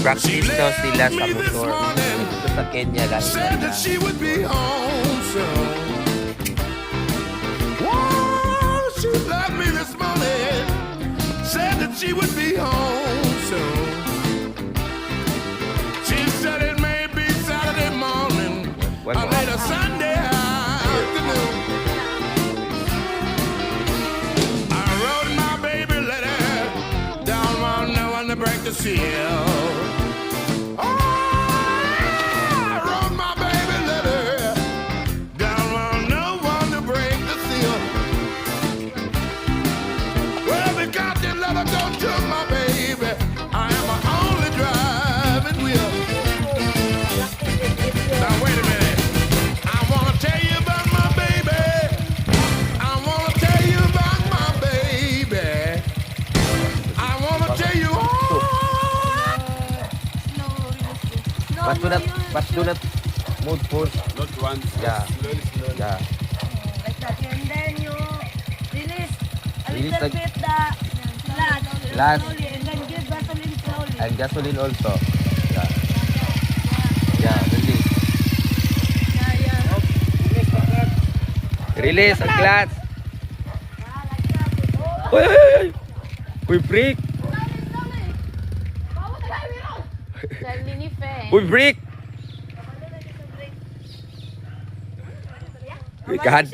Practice daw sila sa motor. Dito sa Kenya lang Said that nila. she would be home soon. Whoa, she left me this morning. Said that she would be home soon. She said it may be Saturday morning or later Sunday afternoon. I wrote my baby letter down on no one to break the seal. But do not move first. Not once. Yeah. Slowly, slowly. Yeah. Like that. And then you release a Release little the- bit the Clutch. slowly, and then give gasoline slowly. And gasoline also. Yeah. Yeah, release. Yeah. Release ang clutch. Yeah, like that. Uy, uy, uy. Uy, brake. Uy, brake. Uy, kahan.